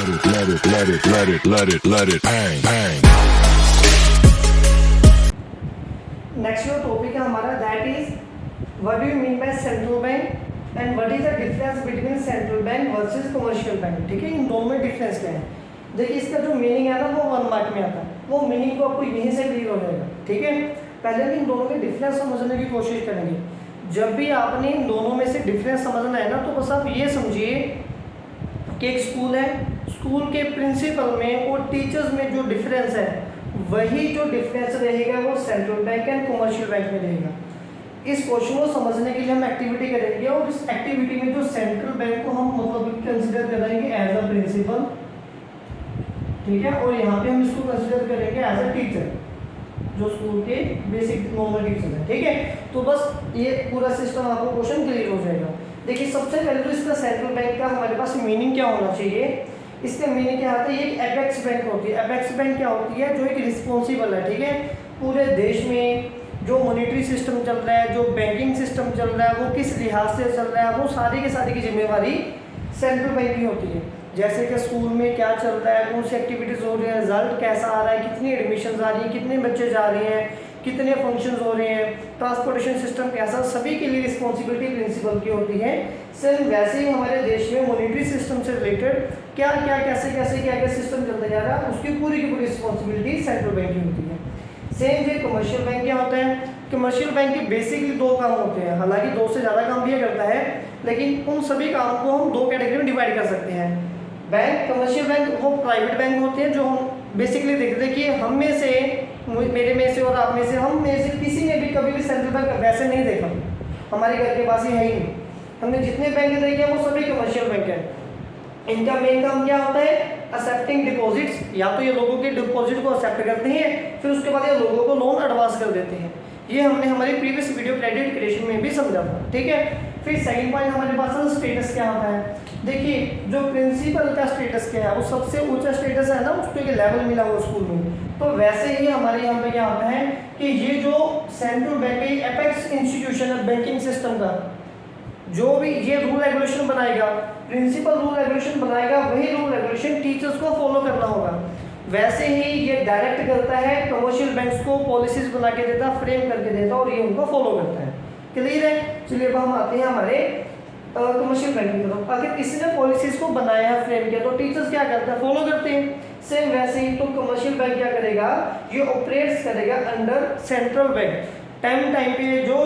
let it bang, bang. Next जो topic है हमारा that is what do you mean by central bank and what is the difference between central bank versus commercial bank. ठीक है, इन दोनों में difference क्या है। देखिए इसका जो मीनिंग है ना वो 1 मार्क में आता है, वो मीनिंग को आपको यहीं से क्लियर हो जाएगा। ठीक है, पहले हम इन दोनों के डिफरेंस समझने की कोशिश करेंगे। जब भी आपने इन दोनों में से डिफरेंस समझना है ना तो बस आप ये समझिए कि एक स्कूल है, स्कूल के प्रिंसिपल में और टीचर्स में जो डिफरेंस है वही जो डिफरेंस रहेगा वो central bank and commercial bank में रहेगा। इस क्वेश्चन को समझने के लिए हम एक्टिविटी करेंगे और इस एक्टिविटी में जो सेंट्रल बैंक को हम मतलब कंसिडर करेंगे एज अ प्रिंसिपल। ठीक है, और यहाँ पे हम इसको कंसिडर करेंगे एज अ टीचर, जो स्कूल के बेसिक नॉर्मल टीचर है। ठीक है, तो बस ये पूरा सिस्टम आपको क्वेश्चन क्लियर हो जाएगा। देखिए सबसे पहले तो इसका सेंट्रल बैंक का हमारे पास मीनिंग क्या होना चाहिए। इसका मीनिंग क्या आता है, ये एक एपेक्स बैंक होती है। एपेक्स बैंक क्या होती है, जो एक रिस्पॉन्सिबल है। ठीक है, पूरे देश में जो मॉनेटरी सिस्टम चल रहा है, जो बैंकिंग सिस्टम चल रहा है, वो किस लिहाज से चल रहा है, वो सारी की जिम्मेवारी सेंट्रल बैंक की होती है। जैसे कि स्कूल में क्या चल रहा है, कौन सी एक्टिविटीज़ हो रही है, रिजल्ट कैसा आ रहा है, कितनी एडमिशन आ रही है, कितने बच्चे जा रहे हैं, कितने फंक्शंस हो रहे हैं, ट्रांसपोर्टेशन सिस्टम कैसा, सभी के लिए रिस्पॉन्सिबिलिटी प्रिंसिपल की होती है। सेम वैसे ही हमारे देश में मॉनेटरी सिस्टम से रिलेटेड क्या क्या कैसे कैसे क्या क्या सिस्टम चलता जा रहा है, उसकी पूरी की पूरी रिस्पॉन्सिबिलिटी सेंट्रल बैंक की होती है। सेम ये कमर्शियल बैंक क्या होता है। कमर्शियल बैंक के बेसिकली 2 काम होते हैं, हालांकि 2 से ज़्यादा काम भी करता है, लेकिन उन सभी काम को हम 2 कैटेगरी में डिवाइड कर सकते हैं। बैंक कमर्शियल बैंक वो प्राइवेट बैंक होते हैं जो हम बेसिकली देखते हैं कि हम में से, मेरे में से और आप में से, हम में से किसी ने भी कभी भी सेंट्रल बैंक वैसे नहीं देखा, हमारे घर के पास ही है ही नहीं। हमने जितने बैंक देखे हैं वो सभी कमर्शियल बैंक है। इनका मेन काम क्या होता है, एक्सेप्टिंग डिपॉजिट्स, या तो ये लोगों के डिपॉजिट को एक्सेप्ट करते हैं, फिर उसके बाद ये लोगों को लोन एडवांस कर देते हैं। ये हमने हमारी प्रीवियस वीडियो क्रेडिट क्रिएशन में भी समझा था। ठीक है, फिर सेकंड पॉइंट हमारे पास स्टेटस क्या होता है। देखिए जो प्रिंसिपल का स्टेटस क्या है, वो सबसे ऊंचा स्टेटस है ना, उसको एक लेवल मिला हुआ स्कूल में। तो वैसे ही हमारे यहाँ पे क्या होता है कि ये जो सेंट्रल बैंक एपेक्स इंस्टीट्यूशन है बैंकिंग सिस्टम का, जो भी ये रूल रेगुलेशन बनाएगा, प्रिंसिपल रूल रेगुलेशन बनाएगा, वही रूल रेगुलेशन टीचर्स को फॉलो करना होगा। वैसे ही ये डायरेक्ट करता है कमर्शियल बैंक्स को, पॉलिसीज बना के देता, फ्रेम करके देता और ये उनको फॉलो करता है। क्लियर है। चलिए अब हम आते हैं हमारे कमर्शियल बैंक की तरफ। अगर किसी ने पॉलिसीज को बनाया है, फ्रेम किया, तो टीचर्स क्या करते हैं, फॉलो करते हैं। सेम वैसे ही तो कमर्शियल बैंक क्या करेगा, ये ऑपरेट्स करेगा अंडर सेंट्रल बैंक। टाइम पे जो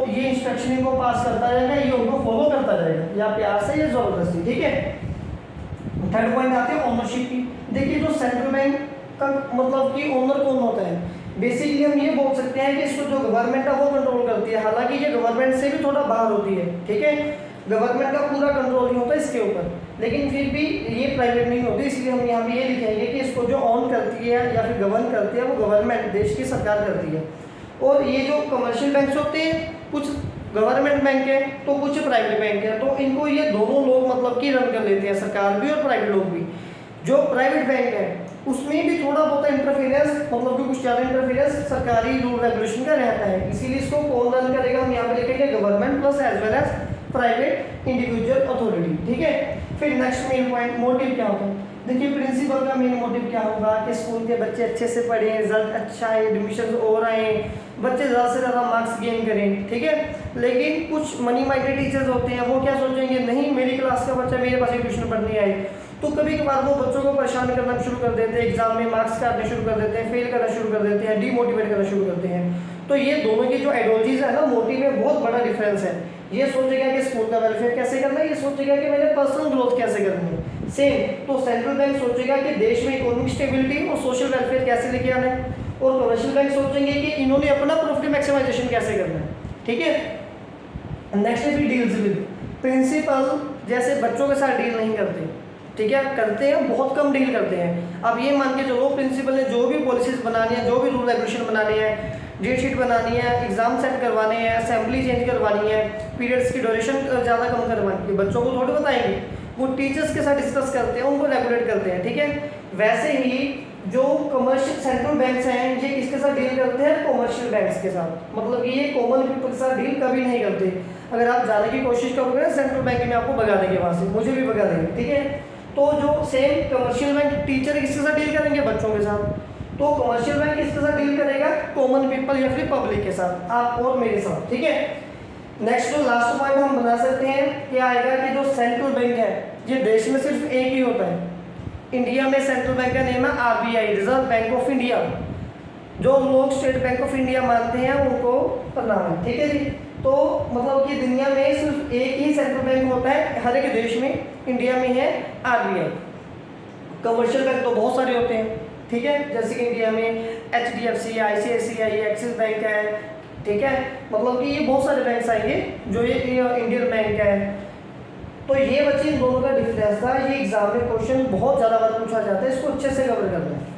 ये इंस्ट्रक्शन को पास करता जाएगा, ये उनको फॉलो करता जाएगा, या प्यार से या जबरदस्ती। ठीक है, थर्ड पॉइंट आते हैं ओनरशिप की। देखिए जो सेंट्रल बैंक का मतलब कि ओनर कौन होता है, बेसिकली हम ये बोल सकते हैं कि इसको जो गवर्नमेंट है वो कंट्रोल करती है, हालांकि ये गवर्नमेंट से भी थोड़ा बाहर होती है। ठीक है, गवर्नमेंट का पूरा कंट्रोल नहीं होता इसके ऊपर, लेकिन फिर भी ये प्राइवेट नहीं होती, इसलिए हम यहाँ पे ये लिखेंगे कि इसको जो ऑन करती है या फिर गवर्न करती है वो गवर्नमेंट, देश की सरकार करती है। और ये जो कमर्शियल बैंक्स होते हैं, कुछ गवर्नमेंट बैंक है तो कुछ प्राइवेट बैंक है, तो इनको ये दोनों लोग मतलब कि रन कर लेते हैं, सरकार भी और प्राइवेट लोग भी। जो प्राइवेट बैंक है उसमें भी थोड़ा बहुत इंटरफेरेंस, मतलब कि कुछ ज़्यादा इंटरफेरेंस सरकारी रूल रेगुलेशन का रहता है, इसीलिए इसको कौन रन करेगा, हम यहाँ पे लिखेंगे government plus as well as private individual authority. ठीक है, फिर नेक्स्ट मेन पॉइंट मोटिव क्या होता है। देखिए प्रिंसिपल का मेन मोटिव क्या होगा कि स्कूल के बच्चे अच्छे से पढ़ें, रिजल्ट अच्छा है, एडमिशन हो रहे हैं, बच्चे ज़्यादा से ज़्यादा मार्क्स गेन करें। ठीक है, लेकिन कुछ मनी माइंडेड टीचर्स होते हैं, वो क्या सोचेंगे, नहीं मेरी क्लास का बच्चा मेरे पास ट्यूशन पढ़ने आए, तो कभी कभार वो बच्चों को परेशान करना शुरू कर देते हैं, एग्जाम में मार्क्स काटने शुरू कर देते हैं, फेल करना शुरू कर देते हैं, डीमोटिवेट करना शुरू करते हैं। तो ये दोनों की जो आइडियोलॉजीज है ना, मोटिव में बहुत बड़ा डिफरेंस है। ये सोचेगा कि स्कूल का वेलफेयर कैसे करना है, ये सोचेगा कि मेरे पर्सनल ग्रोथ कैसे करनी है। सेम तो सेंट्रल बैंक सोचेगा कि देश में इकोनॉमिक स्टेबिलिटी और सोशल वेलफेयर कैसे लेके आना है, और कमर्शियल बैंक सोचेंगे कि इन्होंने अपना प्रॉफिट मैक्सिमाइजेशन कैसे करना है। ठीक है, नेक्स्ट है डील्स विद प्रिंसिपल, जैसे बच्चों के साथ डील नहीं करते। ठीक है, करते हैं, बहुत कम डील करते हैं। अब ये मान के चलो प्रिंसिपल ने जो भी पॉलिसीज बनानी है, जो भी रूल रेगुलेशन बनाने हैं, डेट शीट बनानी है, एग्जाम सेट करवाने हैं, असेंबली चेंज करवानी है, पीरियड्स की ड्यूरेशन ज़्यादा कम करवानी है, बच्चों को थोड़ी बताएंगे, वो टीचर्स के साथ डिस्कस करते हैं, उनको रेगुलेट करते हैं। ठीक है, वैसे ही जो कमर्शियल सेंट्रल बैंक्स हैं ये किसके साथ डील करते हैं, कमर्शियल बैंक्स के साथ, मतलब ये कॉमन पीपल के साथ डील कभी नहीं करते। अगर आप जाने की कोशिश करोगे ना सेंट्रल बैंक में, आपको भगा देंगे वहाँ से, मुझे भी भगा देंगे। ठीक है, तो जो सेम कमर्शियल बैंक टीचर किसके साथ डील करेंगे, बच्चों के साथ, तो कमर्शियल बैंक किसके साथ डील करेगा, कॉमन पीपल या फिर पब्लिक के साथ, आप और मेरे साथ, ठीक है। नेक्स्ट जो लास्ट पॉइंट हम बना सकते हैं क्या आएगा कि जो सेंट्रल बैंक है ये देश में सिर्फ एक ही होता है। इंडिया में सेंट्रल बैंक का नेम है RBI, reserve bank of India. जो लोग स्टेट बैंक ऑफ इंडिया मानते हैं उनको प्रणाम है, ठीक है जी। तो मतलब कि दुनिया में सिर्फ एक ही सेंट्रल बैंक होता है हर एक देश में, इंडिया में है RBI। कमर्शियल बैंक तो बहुत सारे होते हैं, ठीक है, जैसे कि इंडिया में HDFC, ICICI, एक्सिस बैंक है, ठीक है, मतलब कि ये बहुत सारे बैंक आएंगे जो ये इंडियन बैंक है। तो ये बच्चे इन दोनों का डिफरेंस था, ये एग्जाम में क्वेश्चन बहुत ज़्यादा बार पूछा जाता है, इसको अच्छे से कवर करना है।